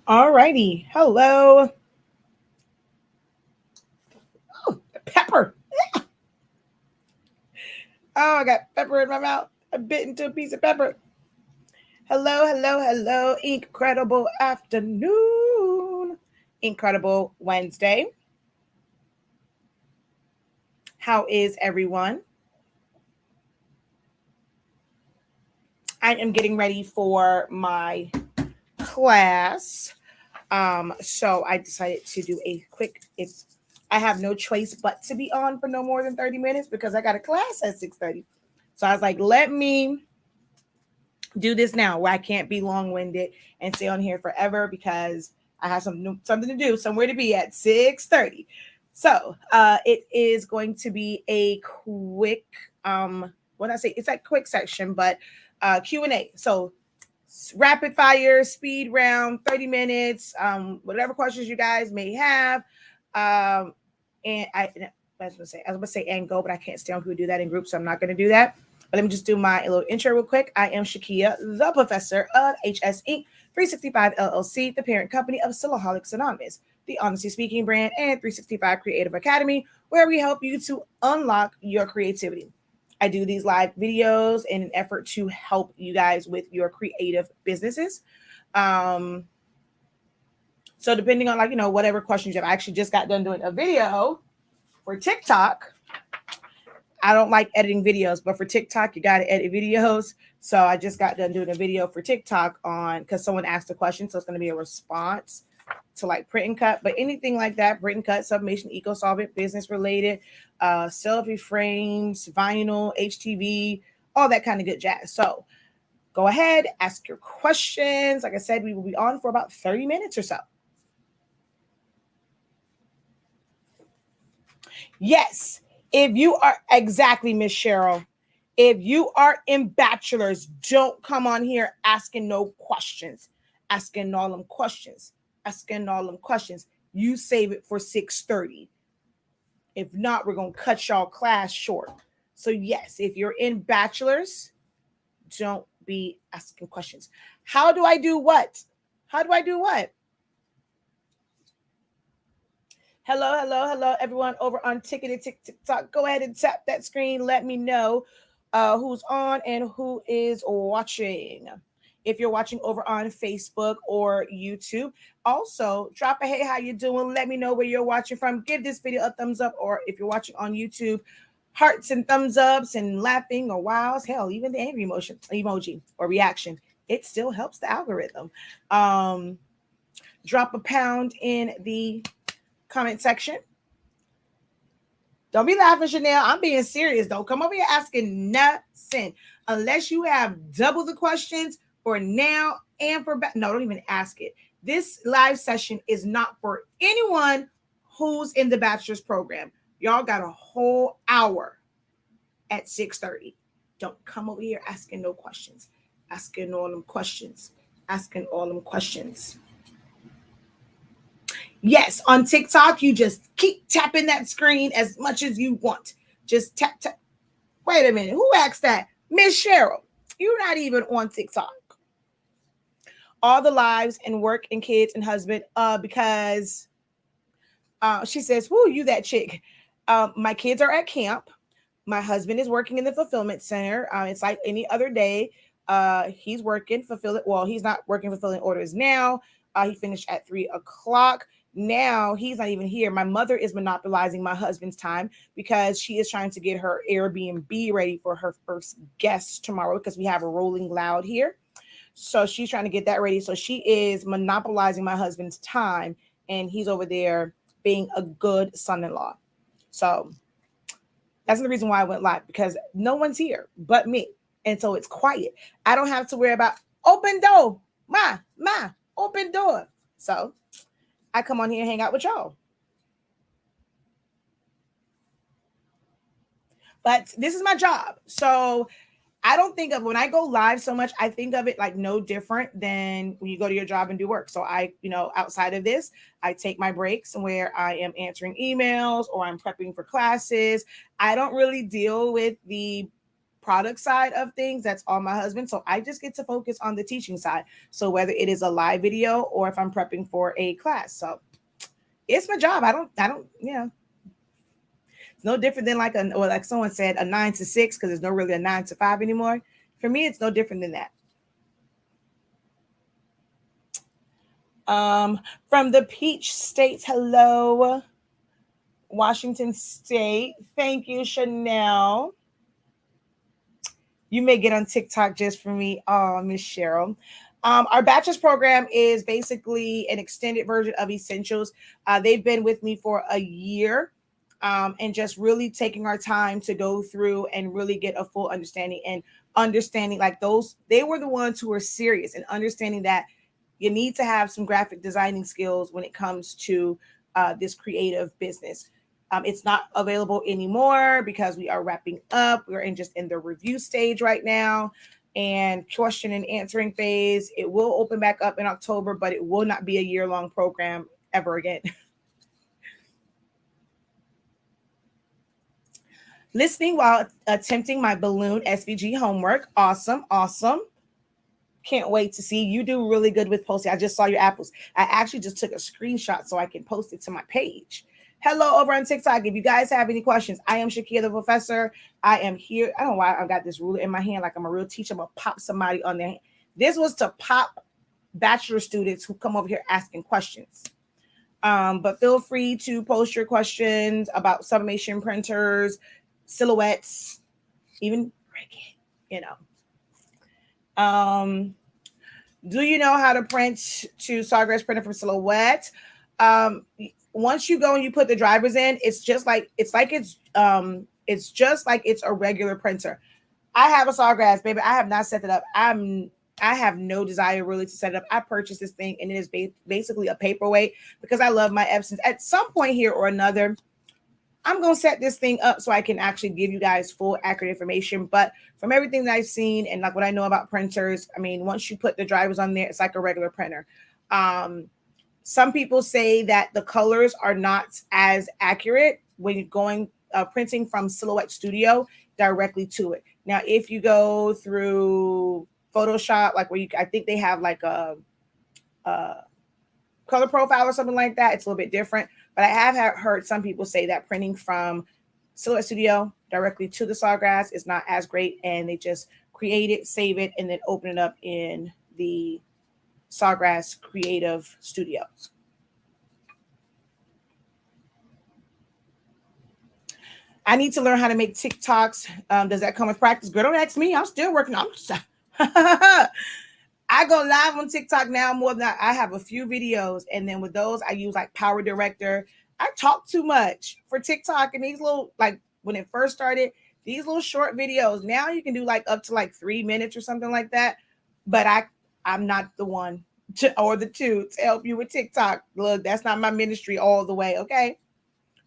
All righty. Hello. Oh, pepper. Oh, I got pepper in my mouth. I bit into a piece of pepper. Hello, hello, hello. Incredible afternoon. Incredible Wednesday. How is everyone? I am getting ready for my class. So I decided to do a quick, it's I have no choice but to be on for no more than 30 minutes because I got a class at 6:30. So I was like, let me do this now where I can't be long-winded and stay on here forever because I have something to do, somewhere to be at 6:30. So it is going to be a quick when I say it's a quick section, but Q&A. So rapid fire, speed round, 30 minutes, whatever questions you guys may have. And I was gonna say and go, but I can't stand when people do that in groups, so I'm not gonna do that. But let me just do my little intro real quick. I am Shakeya, the professor of HS Inc. 365 LLC, the parent company of Silaholics Anonymous, the Honestly Speaking brand, and 365 Creative Academy, where we help you to unlock your creativity. I do these live videos in an effort to help you guys with your creative businesses. Um, so depending on whatever questions you have, I actually just got done doing a video for TikTok. I don't like editing videos, but for TikTok, you got to edit videos. So I just got done doing a video for TikTok on because someone asked a question. So it's going to be a response to like print and cut, but anything like that, print and cut, sublimation, eco solvent, business related, selfie frames, vinyl, HTV, all that kind of good jazz. So go ahead, ask your questions. Like I said, we will be on for about 30 minutes or so. Yes, if you are exactly Miss Cheryl, if you are in bachelor's, don't come on here asking no questions, asking all them questions, asking all them questions. You save it for 6:30. If not, we're gonna cut y'all class short. So yes, if you're in bachelor's, don't be asking questions. How do I do what? How do I do what? Hello, hello, hello, everyone over on TikTok. Go ahead and tap that screen. Let me know who's on and who is watching. If you're watching over on Facebook or YouTube, also drop a hey, how you doing? Let me know where you're watching from. Give this video a thumbs up, or if you're watching on YouTube, hearts and thumbs ups and laughing or wows. Hell, even the angry emoji or reaction. It still helps the algorithm. Drop a pound in the comment section. Don't be laughing, Chanel. I'm being serious. Don't come over here asking nothing unless you have double the questions for now and for back. No, don't even ask it. This live session is not for anyone who's in the bachelor's program. Y'all got a whole hour at 6:30. Don't come over here asking no questions. Asking all them questions. Asking all them questions. Yes, on TikTok, you just keep tapping that screen as much as you want. Just tap, tap. Wait a minute. Who asked that? Miss Cheryl, you're not even on TikTok. All the lives and work and kids and husband, because she says, whoo, you that chick. My kids are at camp. My husband is working in the fulfillment center. It's like any other day. He's working, fulfilling. Well, he's not working, fulfilling orders now. He finished at 3:00. Now he's not even here. My mother is monopolizing my husband's time because she is trying to get her Airbnb ready for her first guest tomorrow because we have a Rolling Loud here. So she's trying to get that ready. So she is monopolizing my husband's time, and he's over there being a good son-in-law. So that's the reason why I went live, because no one's here but me. And so it's quiet. I don't have to worry about open door, open door. So I come on here and hang out with y'all. But this is my job. So I don't think of when I go live so much, I think of it like no different than when you go to your job and do work. So outside of this, I take my breaks where I am answering emails or I'm prepping for classes. I don't really deal with the product side of things, that's all my husband. So I just get to focus on the teaching side. So whether it is a live video or if I'm prepping for a class. So it's my job. It's no different than or like someone said, a 9 to 6, because there's no really a 9 to 5 anymore. For me, it's no different than that. From the Peach States, hello. Washington State. Thank you, Chanel. You may get on TikTok just for me. Oh, Miss Cheryl. Our bachelor's program is basically an extended version of Essentials. They've been with me for a year, and just really taking our time to go through and really get a full understanding, and understanding like they were the ones who were serious and understanding that you need to have some graphic designing skills when it comes to this creative business. It's not available anymore because we are wrapping up. We're in the review stage right now and question and answering phase. It will open back up in October, but it will not be a year-long program ever again. Listening while attempting my balloon SVG homework. Awesome. Can't wait to see. You do really good with posting. I just saw your apples. I actually just took a screenshot so I can post it to my page. Hello over on TikTok. If you guys have any questions, I am Shakeya the professor. I am here. I don't know why I got this ruler in my hand like I'm a real teacher. I'm going to pop somebody on their hand. This was to pop bachelor students who come over here asking questions. But feel free to post your questions about sublimation printers, silhouettes, even Cricut, Do you know how to print to Sawgrass printer from Silhouette? Once you go and you put the drivers in, it's just like it's a regular printer. I have a Sawgrass, baby. I have not set it up. I have no desire really to set it up. I purchased this thing and it is basically a paperweight because I love my Epsons. At some point here or another, I'm going to set this thing up so I can actually give you guys full accurate information. But from everything that I've seen and like what I know about printers, I mean, once you put the drivers on there, it's like a regular printer. Some people say that the colors are not as accurate when you're going printing from Silhouette Studio directly to it. Now, if you go through Photoshop, like I think they have like a color profile or something like that, it's a little bit different. But I have heard some people say that printing from Silhouette Studio directly to the Sawgrass is not as great, and they just create it, save it, and then open it up in the Sawgrass Creative Studio. I need to learn how to make TikToks. Does that come with practice? Girl, don't ask me. I'm still working on it. I go live on TikTok now more than I have a few videos. And then with those, I use like Power Director. I talk too much for TikTok, and these little, like when it first started, these little short videos. Now you can do like up to like 3 minutes or something like that. But I'm not the one to help you with TikTok. Look, that's not my ministry all the way. Okay.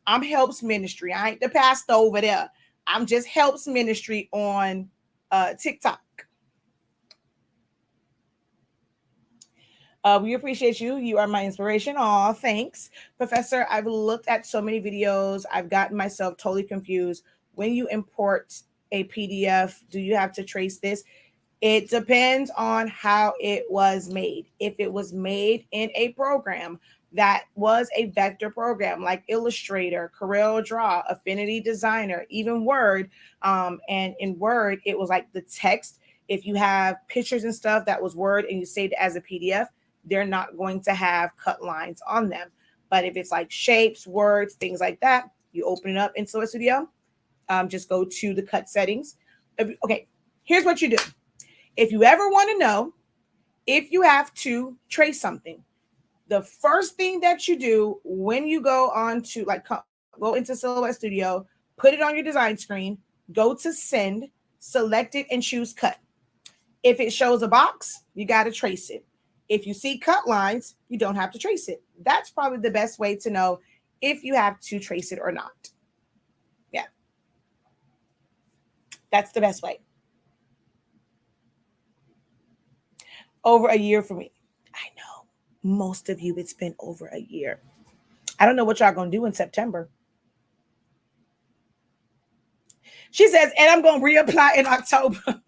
I'm helps ministry. I ain't the pastor over there. I'm just helps ministry on TikTok. We appreciate you. You are my inspiration. Aw, thanks. Professor, I've looked at so many videos. I've gotten myself totally confused. When you import a PDF, do you have to trace this? It depends on how it was made. If it was made in a program that was a vector program like Illustrator, Corel Draw, Affinity Designer, even Word, and in Word, it was like the text. If you have pictures and stuff that was Word and you saved it as a PDF, they're not going to have cut lines on them. But if it's like shapes, words, things like that, you open it up in Silhouette Studio. Just go to the cut settings. Okay, here's what you do. If you ever want to know if you have to trace something, the first thing that you do when you go on to go into Silhouette Studio, put it on your design screen, go to send, select it, and choose cut. If it shows a box, you got to trace it. If you see cut lines, you don't have to trace it. That's probably the best way to know if you have to trace it or not. Yeah. That's the best way. Over a year for me. I know. Most of you, it's been over a year. I don't know what y'all going to do in September. She says, and I'm going to reapply in October.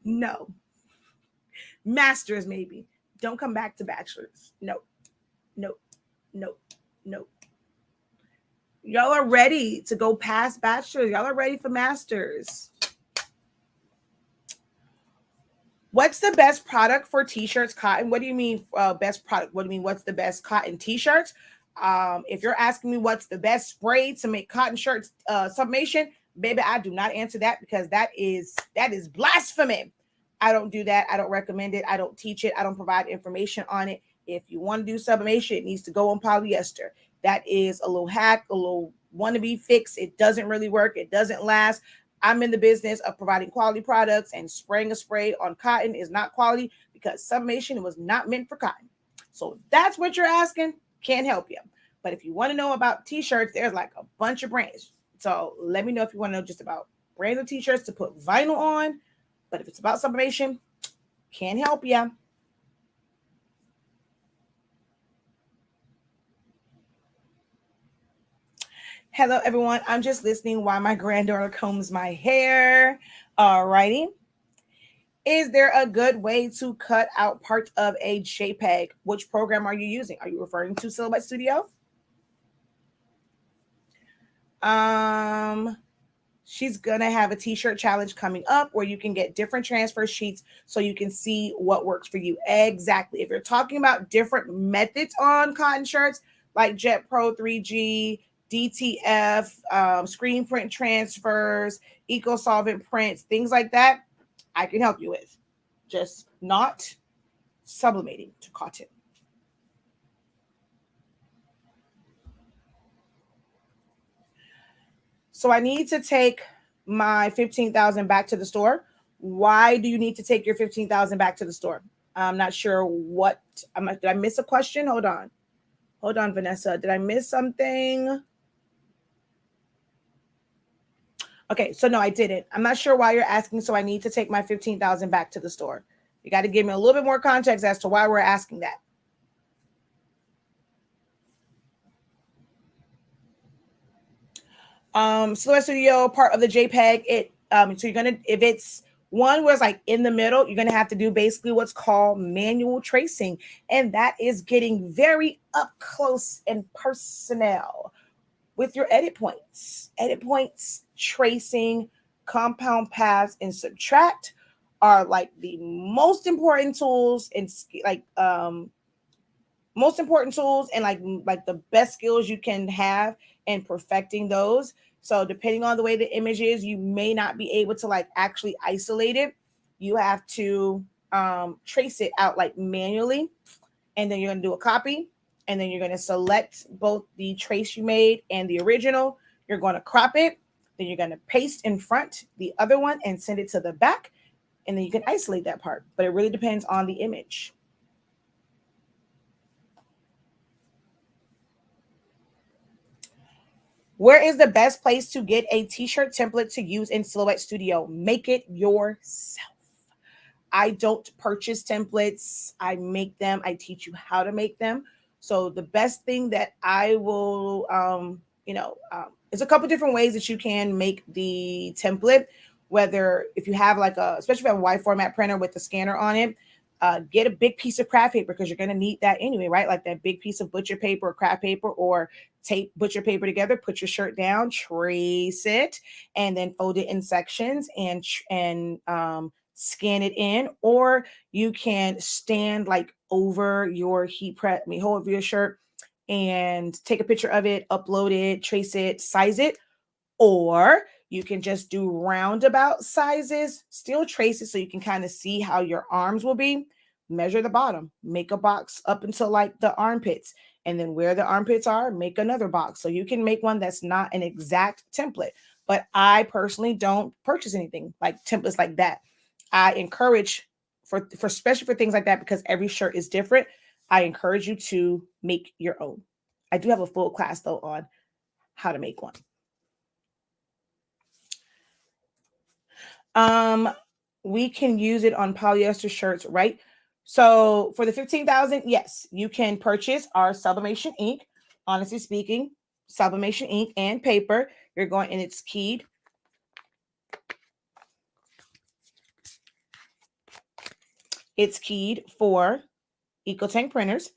No. Masters, maybe. Don't come back to bachelors. No, no, no, no. Y'all are ready to go past bachelors. Y'all are ready for masters. What's the best product for t-shirts, cotton? What do you mean best product? What do you mean what's the best cotton t-shirts? If you're asking me what's the best spray to make cotton shirts sublimation, baby, I do not answer that because that is blasphemy. I don't do that. I don't recommend it. I don't teach it. I don't provide information on it. If you want to do sublimation, it needs to go on polyester. That is a little hack, a little wannabe fix. It doesn't really work. It doesn't last. I'm in the business of providing quality products, and spraying a spray on cotton is not quality because sublimation was not meant for cotton. So if that's what you're asking, can't help you. But if you want to know about t-shirts, there's like a bunch of brands. So let me know if you want to know just about brands of t-shirts to put vinyl on. But if it's about sublimation, can't help you. Hello, everyone. I'm just listening while my granddaughter combs my hair. All righty. Is there a good way to cut out part of a JPEG? Which program are you using? Are you referring to Silhouette Studio? She's gonna have a t-shirt challenge coming up where you can get different transfer sheets so you can see what works for you. Exactly. If you're talking about different methods on cotton shirts like Jet Pro 3G, DTF, screen print transfers, eco solvent prints, things like that, I can help you with. Just not sublimating to cotton. So I need to take my 15,000 back to the store. Why do you need to take your 15,000 back to the store? I'm not sure what. Did I miss a question? Hold on, Vanessa. Did I miss something? Okay, so no, I didn't. I'm not sure why you're asking. So I need to take my 15,000 back to the store. You got to give me a little bit more context as to why we're asking that. Silhouette Studio, part of the JPEG. So you're gonna, if it's one where it's like in the middle, you're gonna have to do basically what's called manual tracing, and that is getting very up close and personal with your edit points. Edit points, tracing, compound paths, and subtract are like the most important tools and like the best skills you can have in perfecting those. So depending on the way the image is, you may not be able to like actually isolate it. You have to trace it out like manually, and then you're going to do a copy, and then you're going to select both the trace you made and the original. You're going to crop it, then you're going to paste in front the other one and send it to the back, and then you can isolate that part. But it really depends on the image. Where is the best place to get a t-shirt template to use in Silhouette Studio? Make it yourself. I don't purchase templates. I make them. I teach you how to make them. So the best thing that I will, there's a couple different ways that you can make the template. Whether if you have especially if you have a wide format printer with the scanner on it, get a big piece of craft paper because you're going to need that anyway, right? Like that big piece of butcher paper or craft paper, or tape butcher paper together, put your shirt down, trace it, and then fold it in sections and scan it in. Or you can stand like over your hold over your shirt and take a picture of it, upload it, trace it, size it. Or you can just do roundabout sizes, still trace it so you can kind of see how your arms will be. Measure the bottom, make a box up until like the armpits, and then where the armpits are, make another box. So you can make one that's not an exact template. But I personally don't purchase anything like templates like that. I encourage for especially for things like that, because every shirt is different. I encourage you to make your own. I do have a full class though on how to make one. We can use it on polyester shirts, right? So for the 15,000, yes, you can purchase our sublimation ink. Honestly speaking, sublimation ink and paper. you're going, and it's keyed. It's keyed for EcoTank printers.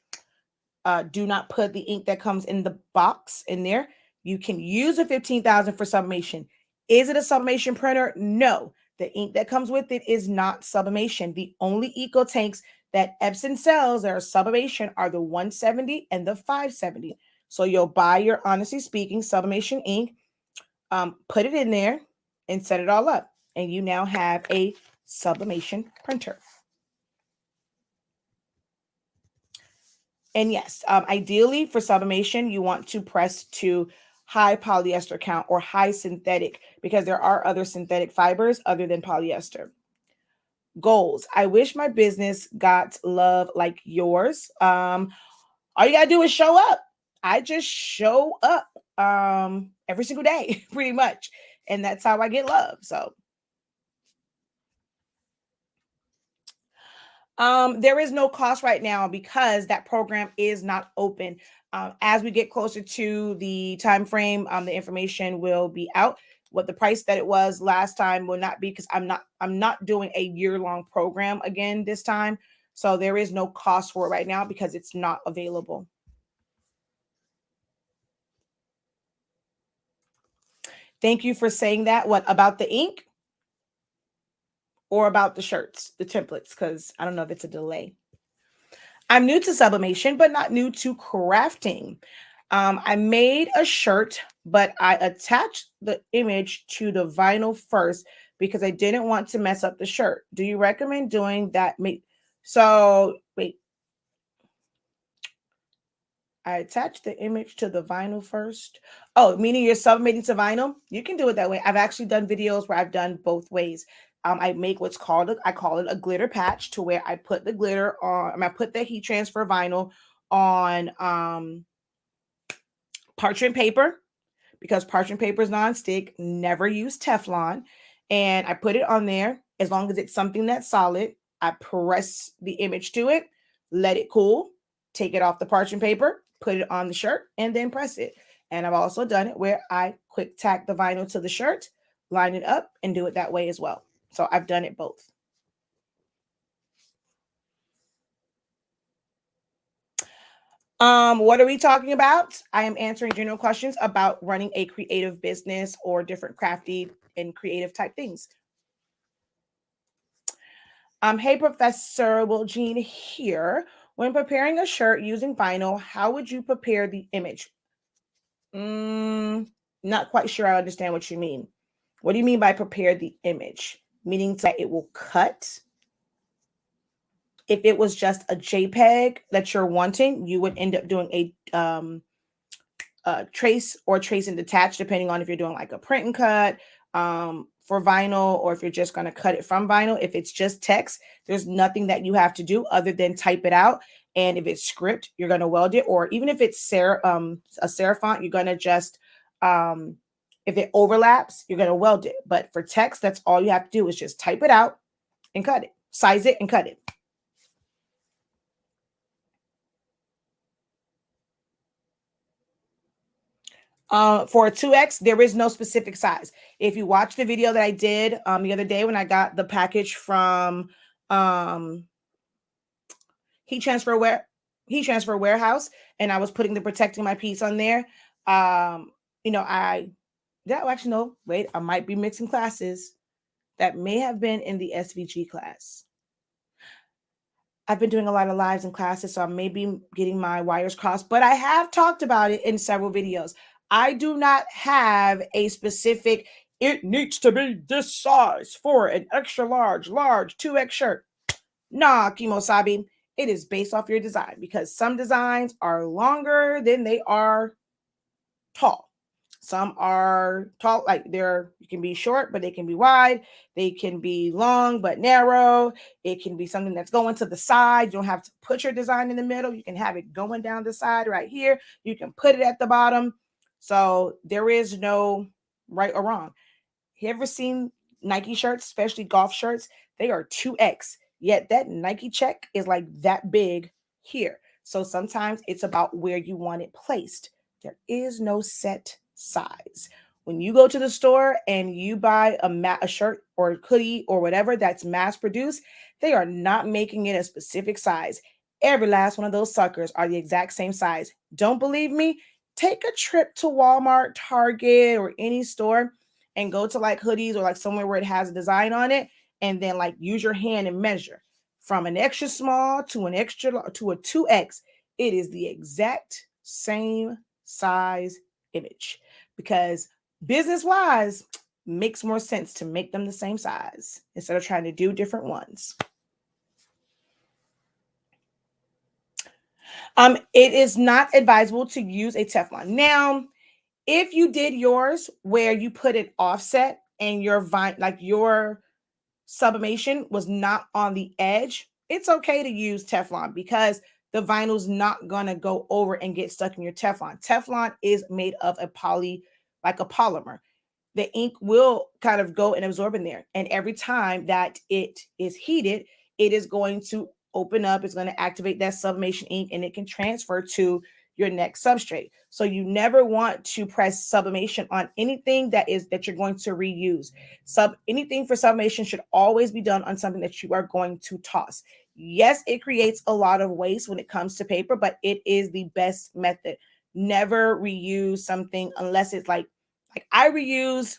Do not put the ink that comes in the box in there. You can use a 15,000 for sublimation. Is it a sublimation printer? No. The ink that comes with it is not sublimation. The only eco tanks that Epson sells that are sublimation are the 170 and the 570. So you'll buy your Honestly Speaking sublimation ink, put it in there, and set it all up. And you now have a sublimation printer. And yes, ideally for sublimation, you want to press to high polyester count or high synthetic, because there are other synthetic fibers other than polyester. Goals. I wish my business got love like yours. All you gotta do is show up. I just show up every single day, pretty much. And that's how I get love. So there is no cost right now because that program is not open. As we get closer to the time frame, the information will be out. What the price that it was last time will not be, because I'm not doing a year-long program again this time. So there is no cost for it right now because it's not available. Thank you for saying that. What about the ink? Or about the shirts, the templates, because I don't know if it's a delay. I'm new to sublimation, but not new to crafting. I made a shirt, but I attached the image to the vinyl first because I didn't want to mess up the shirt. Do you recommend doing that? So wait, I attached the image to the vinyl first. Oh, meaning you're sublimating to vinyl? You can do it that way. I've actually done videos where I've done both ways. I make what's called, I call it a glitter patch, to where I put the glitter on, I put the heat transfer vinyl on parchment paper, because parchment paper is non-stick. Never use Teflon. And I put it on there. As long as it's something that's solid, I press the image to it, let it cool, take it off the parchment paper, put it on the shirt, and then press it. And I've also done it where I quick tack the vinyl to the shirt, line it up, and do it that way as well. So I've done it both. What are we talking about? I am answering general questions about running a creative business or different crafty and creative type things. Hey, Professor Wiljean here. When preparing a shirt using vinyl, how would you prepare the image? Not quite sure I understand what you mean. What do you mean by prepare the image? Meaning that it will cut? If it was just a JPEG that you're wanting, you would end up doing a trace or trace and detach, depending on if you're doing like a print and cut for vinyl, or if you're just going to cut it from vinyl. If it's just text, there's nothing that you have to do other than type it out. And if it's script, you're going to weld it. Or even if it's a serif font, you're going to just, if it overlaps, you're going to weld it. But for text, that's all you have to do is just type it out and cut it, size it and cut it. For a 2X, there is no specific size. If you watch the video that I did the other day when I got the package from Heat Transfer Warehouse, and I was putting the protecting my piece on there, I might be mixing classes. That may have been in the SVG class. I've been doing a lot of lives and classes, so I may be getting my wires crossed, but I have talked about it in several videos. I do not have a specific, it needs to be this size for an extra large 2X shirt. Nah, Kimosabi, it is based off your design, because some designs are longer than they are tall. Some are tall, like you can be short, but they can be wide. They can be long, but narrow. It can be something that's going to the side. You don't have to put your design in the middle. You can have it going down the side right here. You can put it at the bottom. So there is no right or wrong. You ever seen Nike shirts, especially golf shirts? They are 2X, yet that Nike check is like that big here. So sometimes it's about where you want it placed. There is no set size. When you go to the store and you buy a shirt or a hoodie or whatever that's mass produced, they are not making it a specific size. Every last one of those suckers are the exact same size. Don't believe me? Take a trip to Walmart, Target, or any store and go to like hoodies or like somewhere where it has a design on it, and then like use your hand and measure from an extra small to an extra to a 2X. It is the exact same size image, because business wise makes more sense to make them the same size instead of trying to do different ones. It is not advisable to use a Teflon. Now, if you did yours where you put it offset and your sublimation was not on the edge, it's okay to use Teflon because the vinyl's not gonna go over and get stuck in your Teflon. Teflon is made of like a polymer. The ink will kind of go and absorb in there. And every time that it is heated, it is going to open up. It's going to activate that sublimation ink and it can transfer to your next substrate. So you never want to press sublimation on anything that you're going to reuse. Anything for sublimation should always be done on something that you are going to toss. Yes, it creates a lot of waste when it comes to paper, but it is the best method. Never reuse something unless it's like I reuse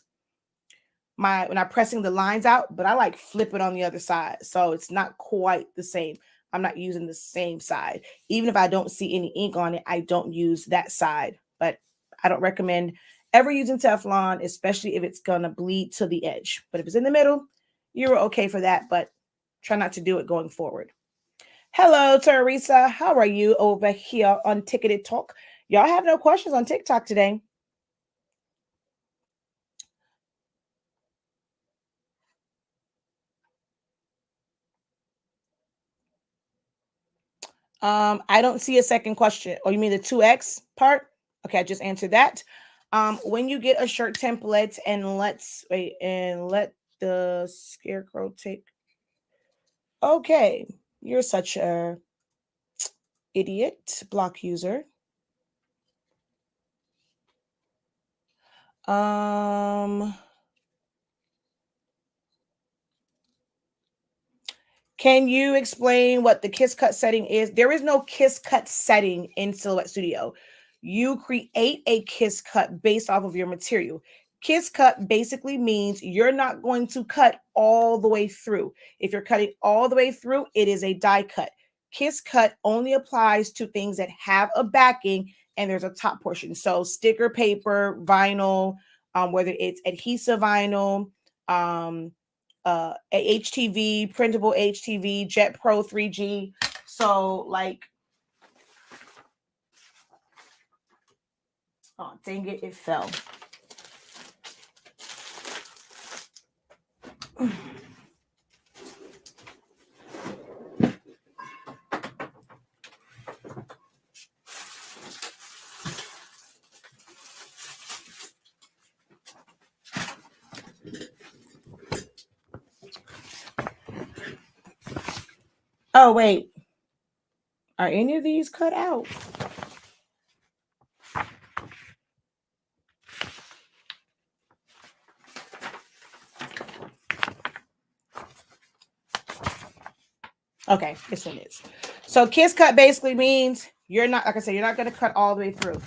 when I'm pressing the lines out, but I like flip it on the other side. So it's not quite the same. I'm not using the same side. Even if I don't see any ink on it, I don't use that side. But I don't recommend ever using Teflon, especially if it's going to bleed to the edge. But if it's in the middle, you're okay for that, but try not to do it going forward. Hello, Teresa. How are you over here on Ticketed Talk? Y'all have no questions on TikTok today. I don't see a second question. Oh, you mean the 2X part? Okay, I just answered that. When you get a shirt template, and let's wait and let the scarecrow take. Okay, you're such a idiot block user. Can you explain what the kiss cut setting is? There is no kiss cut setting in Silhouette Studio. You create a kiss cut based off of your material. Kiss cut basically means you're not going to cut all the way through. If you're cutting all the way through, it is a die cut. Kiss cut only applies to things that have a backing and there's a top portion. So sticker paper, vinyl, whether it's adhesive vinyl, HTV, printable HTV, Jet Pro 3G. So like, oh dang it, it fell. Oh wait, are any of these cut out? Okay, this one is. So kiss cut basically means you're not, like I said, you're not going to cut all the way through.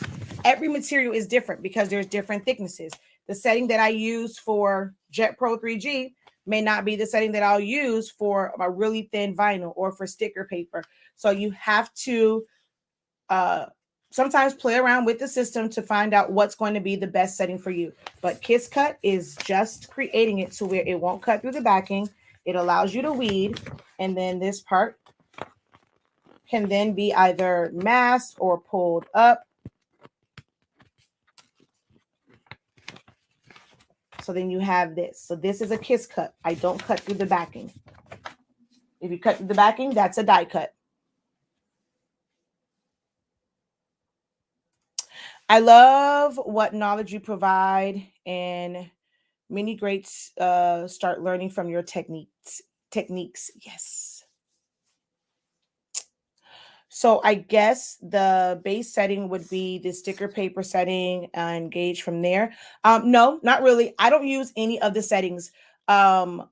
Every material is different because there's different thicknesses. The setting that I use for Jet Pro 3G may not be the setting that I'll use for a really thin vinyl or for sticker paper. So you have to sometimes play around with the system to find out what's going to be the best setting for you. But kiss cut is just creating it to where it won't cut through the backing. It allows you to weed, and then this part can then be either masked or pulled up. So then you have this. So this is a kiss cut. I don't cut through the backing. If you cut through the backing, that's a die cut. I love what knowledge you provide, and many greats start learning from your techniques. Yes. So I guess the base setting would be the sticker paper setting and gauge from there. No, not really. I don't use any of the settings. I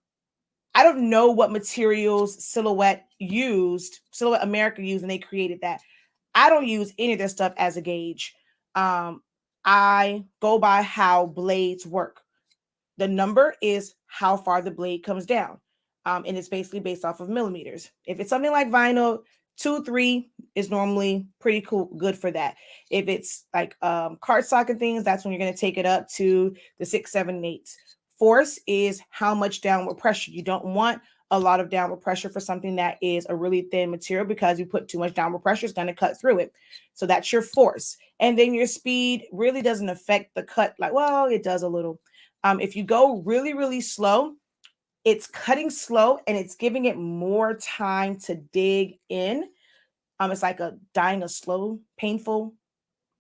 don't know what materials Silhouette America used when they created that. I don't use any of their stuff as a gauge. Um, I go by how blades work. The number is how far the blade comes down. And it's basically based off of millimeters. If it's something like vinyl, 2, 3 is normally pretty cool, good for that. If it's like cardstock and things, that's when you're going to take it up to the 6, 7, and 8. Force is how much downward pressure. You don't want a lot of downward pressure for something that is a really thin material, because you put too much downward pressure, it's going to cut through it. So that's your force. And then your speed really doesn't affect the cut. Like, well, it does a little. If you go really, really slow, it's cutting slow and it's giving it more time to dig in. It's like dying a slow, painful,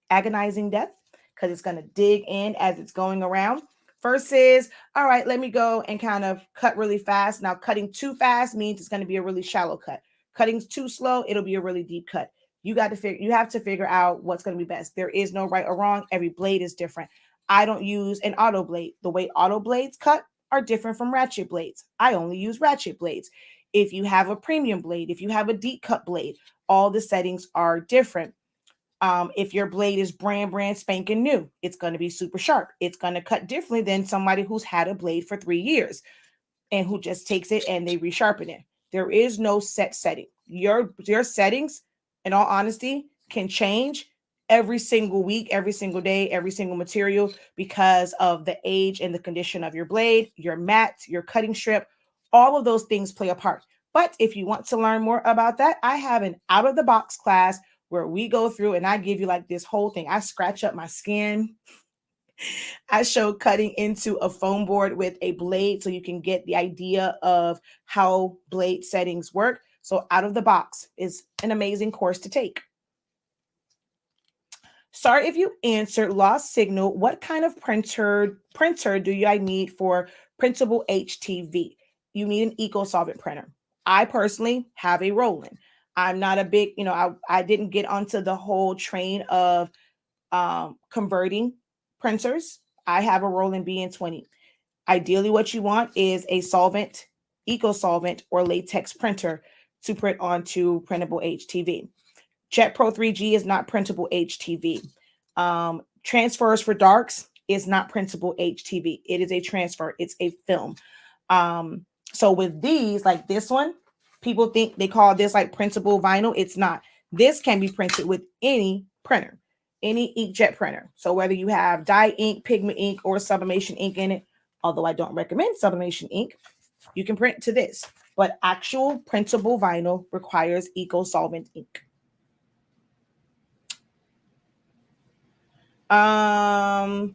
agonizing death, because it's going to dig in as it's going around. Versus, all right, let me go and kind of cut really fast. Now, cutting too fast means it's going to be a really shallow cut. Cutting too slow, it'll be a really deep cut. You have to figure out what's going to be best. There is no right or wrong. Every blade is different. I don't use an auto blade. The way auto blades cut are different from ratchet blades. I only use ratchet blades. If you have a premium blade, if you have a deep cut blade, all the settings are different. If your blade is brand spanking new, it's going to be super sharp. It's going to cut differently than somebody who's had a blade for 3 years and who just takes it and they resharpen it. There is no set setting. Your settings, in all honesty, can change every single week, every single day, every single material, because of the age and the condition of your blade, your mat, your cutting strip. All of those things play a part. But if you want to learn more about that, I have an out of the box class where we go through and I give you like this whole thing. I scratch up my skin. I show cutting into a foam board with a blade so you can get the idea of how blade settings work. So out of the box is an amazing course to take. Sorry if you answered lost signal. What kind of printer do I need for printable HTV? You need an eco-solvent printer. I personally have a Roland. I'm not a big, I didn't get onto the whole train of converting printers. I have a Roland BN20. Ideally, what you want is a solvent, eco-solvent, or latex printer to print onto printable HTV. Jet Pro 3G is not printable HTV. Transfers for darks is not printable HTV. It is a transfer. It's a film. So with these, like this one, people think they call this like printable vinyl. It's not. This can be printed with any printer, any inkjet printer. So whether you have dye ink, pigment ink, or sublimation ink in it, although I don't recommend sublimation ink, you can print to this. But actual printable vinyl requires eco-solvent ink. UV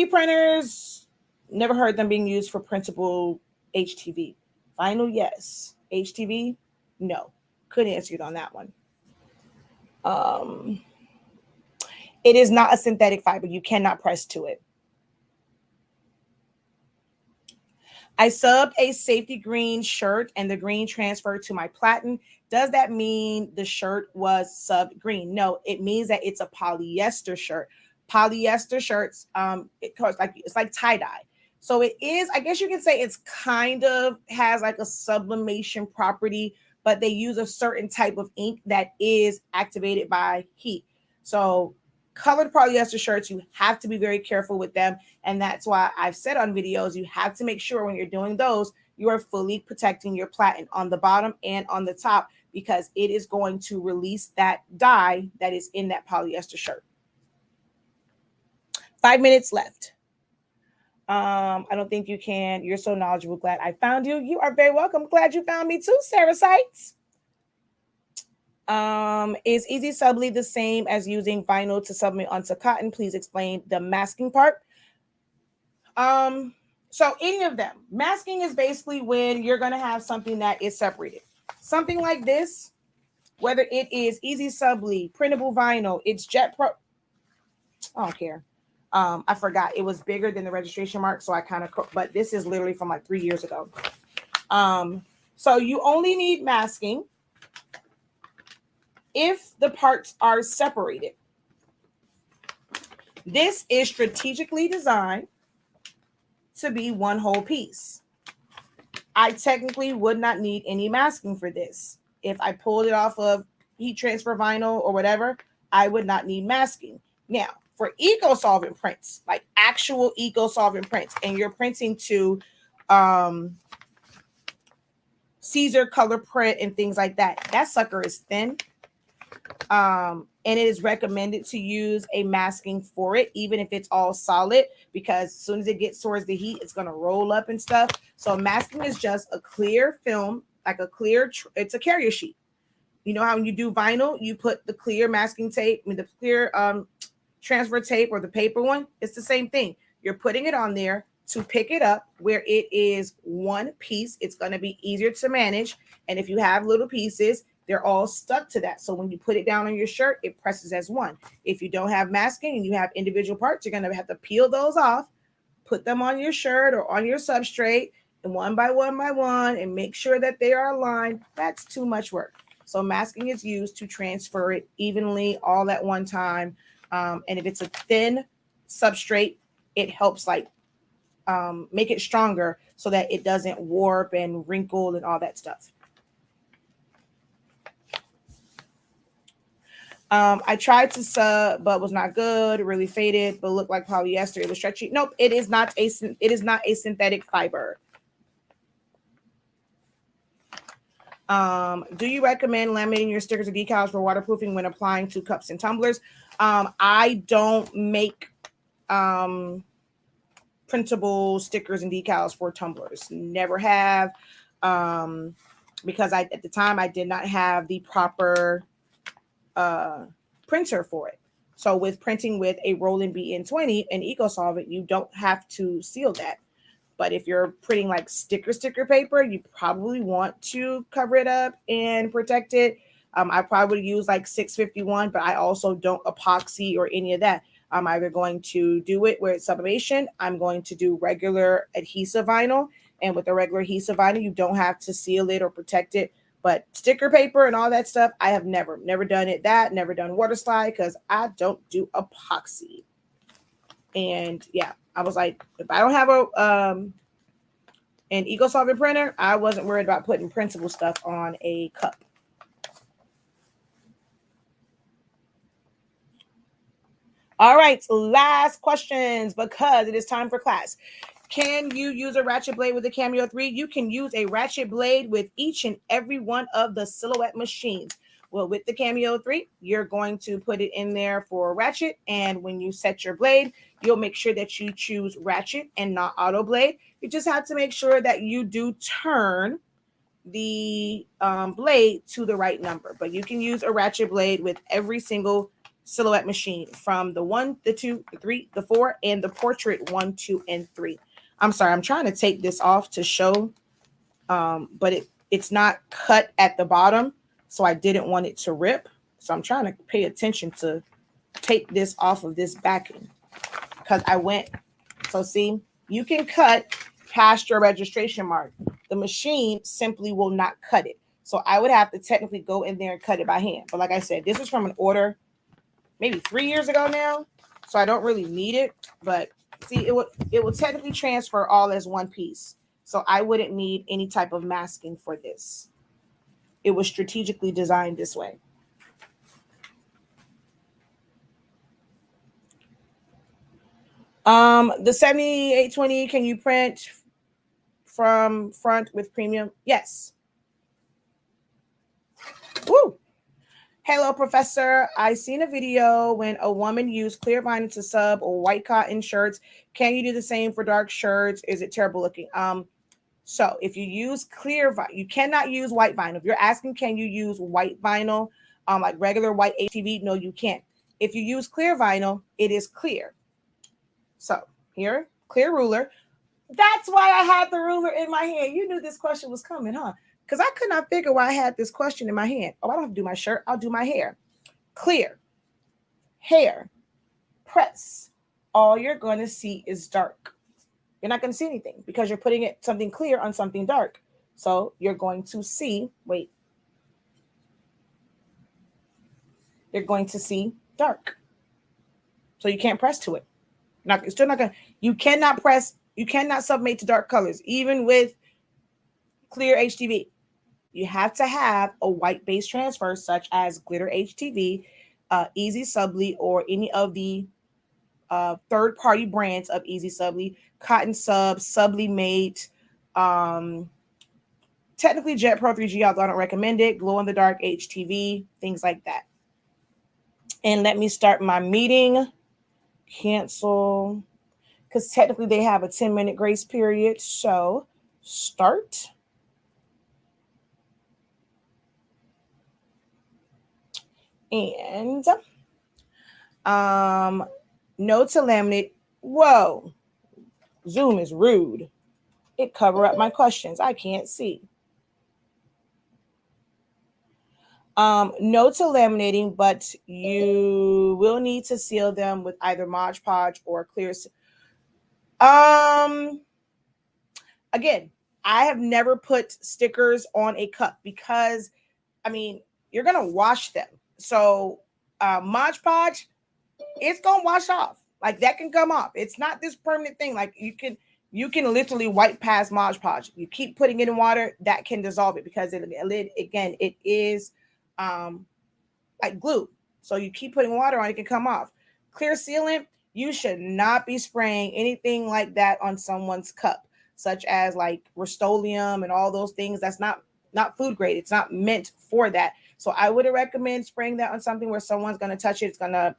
printers, never heard them being used for printable HTV. Vinyl, yes. HTV, no. Couldn't answer it on that one. It is not a synthetic fiber. You cannot press to it. I subbed a safety green shirt and the green transferred to my platen. Does that mean the shirt was subbed green? No, it means that it's a polyester shirt. Polyester shirts, it's like tie-dye. So it is, I guess you can say it's kind of has like a sublimation property, but they use a certain type of ink that is activated by heat. So colored polyester shirts, you have to be very careful with them. And that's why I've said on videos, you have to make sure when you're doing those, you are fully protecting your platen on the bottom and on the top, because it is going to release that dye that is in that polyester shirt. 5 minutes left. I don't think you can. You're so knowledgeable. Glad I found you. You are very welcome. Glad you found me too, Sarah Sites. Is easy subli the same as using vinyl to sublimate onto cotton? Please explain the masking part. So any of them. Masking is basically when you're going to have something that is separated. Something like this, whether it is easy subli, printable vinyl, it's Jet Pro. I don't care. I forgot. It was bigger than the registration mark, so I kind of, but this is literally from like 3 years ago. So you only need masking if the parts are separated. This is strategically designed to be one whole piece. I technically would not need any masking for this. If I pulled it off of heat transfer vinyl or whatever, I would not need masking. Now, for eco-solvent prints, like actual eco-solvent prints, and you're printing to Caesar color print and things like that, that sucker is thin. And it is recommended to use a masking for it, even if it's all solid, because as soon as it gets towards the heat, it's going to roll up and stuff. So masking is just a clear film, like a clear, it's a carrier sheet. You know how when you do vinyl, you put the clear masking tape, the clear transfer tape or the paper one. It's the same thing. You're putting it on there to pick it up where it is one piece. It's going to be easier to manage. And if you have little pieces, they're all stuck to that. So when you put it down on your shirt, it presses as one. If you don't have masking and you have individual parts, you're going to have to peel those off, put them on your shirt or on your substrate, and one by one, and make sure that they are aligned. That's too much work. So masking is used to transfer it evenly all at one time. And if it's a thin substrate, it helps like make it stronger so that it doesn't warp and wrinkle and all that stuff. I tried to sub, but was not good. Really faded, but looked like polyester. It was stretchy. Nope, it is not a synthetic fiber. Do you recommend laminating your stickers or decals for waterproofing when applying to cups and tumblers? I don't make printable stickers and decals for tumblers. Never have, because at the time I did not have the proper printer for it. So with printing with a Roland BN20 and eco-solvent, you don't have to seal that. But if you're printing like sticker paper, you probably want to cover it up and protect it. I probably would use like 651, but I also don't epoxy or any of that. I'm either going to do it where it's sublimation. I'm going to do regular adhesive vinyl. And with the regular adhesive vinyl, you don't have to seal it or protect it. But sticker paper and all that stuff, I have never done it. Never done water slide because I don't do epoxy. And yeah, I was like, if I don't have an eco-solvent printer, I wasn't worried about putting printable stuff on a cup. All right, last questions because it is time for class. Can you use a ratchet blade with a Cameo 3? You can use a ratchet blade with each and every one of the Silhouette machines. Well, with the Cameo 3, you're going to put it in there for a ratchet. And when you set your blade, you'll make sure that you choose ratchet and not auto blade. You just have to make sure that you do turn the blade to the right number. But you can use a ratchet blade with every single Silhouette machine from the 1, the 2, the 3, the 4, and the Portrait 1, 2, and 3. I'm sorry, I'm trying to take this off to show, but it's not cut at the bottom, so I didn't want it to rip. So I'm trying to pay attention to take this off of this backing because I went. So see, you can cut past your registration mark. The machine simply will not cut it. So I would have to technically go in there and cut it by hand. But like I said, this is from an order maybe 3 years ago now, so I don't really need it. But see, it will technically transfer all as one piece. So I wouldn't need any type of masking for this. It was strategically designed this way. The 7820, can you print from front with premium? Yes. Woo! Hello, Professor. I seen a video when a woman used clear vinyl to sub or white cotton shirts. Can you do the same for dark shirts? Is it terrible looking? So if you use clear vinyl, you cannot use white vinyl. If you're asking, can you use white vinyl, like regular white HTV? No, you can't. If you use clear vinyl, it is clear. So here, clear ruler. That's why I had the ruler in my hand. You knew this question was coming, huh? Because I could not figure why I had this question in my hand. Oh, I don't have to do my shirt. I'll do my hair. Clear. Hair. Press. All you're going to see is dark. You're not going to see anything because you're putting it something clear on something dark. So you're going to see, wait. they're going to see dark. So you can't press to it. It's still not gonna. You cannot press. You cannot sublimate to dark colors, even with clear HTV. You have to have a white base transfer, such as glitter HTV, Easy Subli, or any of the third-party brands of Easy Subli, Cotton Sub, Sublimate, technically Jet Pro 3G, although I don't recommend it, Glow in the Dark HTV, things like that. And let me start my meeting. Cancel. Because technically they have a 10-minute grace period. So start. And no to laminate. Whoa. Zoom is rude. It cover up my questions. I can't see. No to laminating, but you will need to seal them with either Mod Podge or clear. Again, I have never put stickers on a cup because, I mean, you're gonna wash them. So Mod Podge, it's gonna wash off. Like that can come off. It's not this permanent thing. Like you can literally wipe past Mod Podge. You keep putting it in water, that can dissolve it because it is like glue. So you keep putting water on, it can come off. Clear sealant, you should not be spraying anything like that on someone's cup, such as like Rust-Oleum and all those things. That's not food grade. It's not meant for that. So I would recommend spraying that on something where someone's going to touch it. It's going to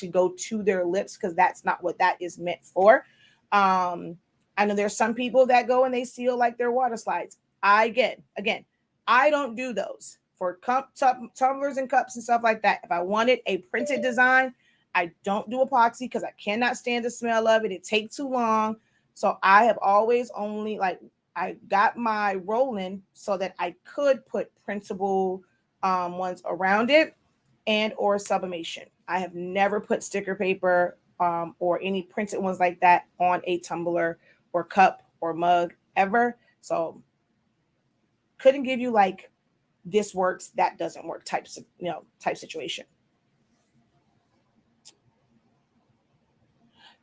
go to their lips, because that's not what that is meant for. I know there's some people that go and they seal like their water slides. Again, I don't do those for tumblers and cups and stuff like that. If I wanted a printed design, I don't do epoxy because I cannot stand the smell of it. It takes too long. So I have always only I got my rolling so that I could put printable ones around it and or sublimation. I have never put sticker paper or any printed ones like that on a tumbler or cup or mug ever. So couldn't give you like this works, that doesn't work type situation.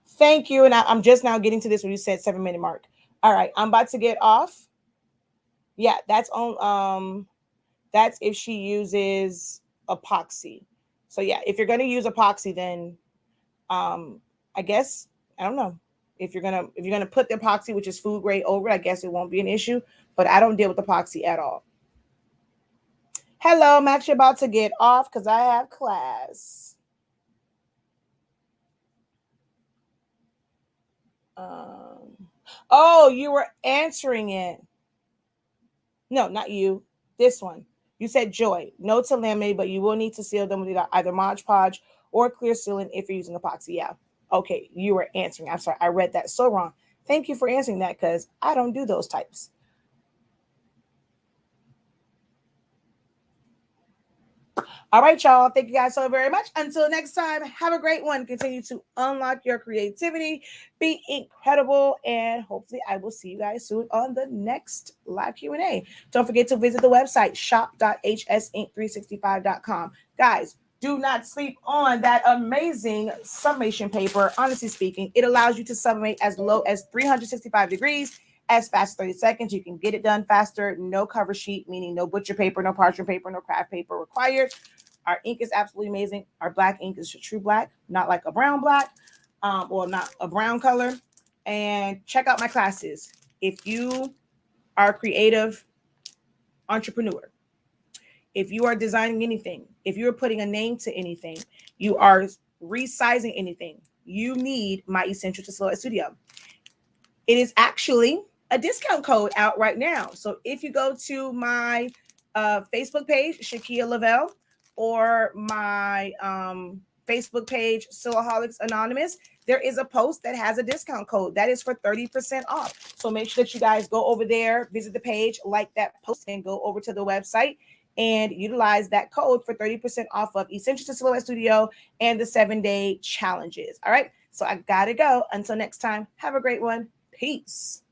Thank you. And I'm just now getting to this when you said 7-minute mark. All right, I'm about to get off. Yeah, that's on that's if she uses epoxy. So yeah, if you're going to use epoxy, then I guess, I don't know. If you're gonna put the epoxy, which is food grade, over, I guess it won't be an issue. But I don't deal with epoxy at all. Hello, I'm actually about to get off because I have class. Oh, you were answering it. No, not you. This one. You said Joy. No to laminate, but you will need to seal them with either Mod Podge or clear sealant if you're using epoxy. Yeah. Okay, you were answering. I'm sorry, I read that so wrong. Thank you for answering that, because I don't do those types. All right, y'all. Thank you guys so very much. Until next time, have a great one. Continue to unlock your creativity. Be incredible. And hopefully I will see you guys soon on the next live Q&A. Don't forget to visit the website, shop.hsink365.com. Guys, do not sleep on that amazing sublimation paper. Honestly speaking, it allows you to sublimate as low as 365 degrees, as fast as 30 seconds. You can get it done faster. No cover sheet, meaning no butcher paper, no parchment paper, no craft paper required. Our ink is absolutely amazing. Our black ink is a true black, not like a brown black, or not a brown color. And check out my classes. If you are a creative entrepreneur, if you are designing anything, if you're putting a name to anything, you are resizing anything, you need my Essential to Silhouette Studio. It is actually a discount code out right now. So if you go to my Facebook page, Shakeya Lavelle, or my Facebook page, Silaholics Anonymous, there is a post that has a discount code that is for 30% off. So make sure that you guys go over there, visit the page, like that post, and go over to the website and utilize that code for 30% off of Essential to Silhouette Studio and the 7-day challenges. All right. So I got to go. Until next time, have a great one. Peace.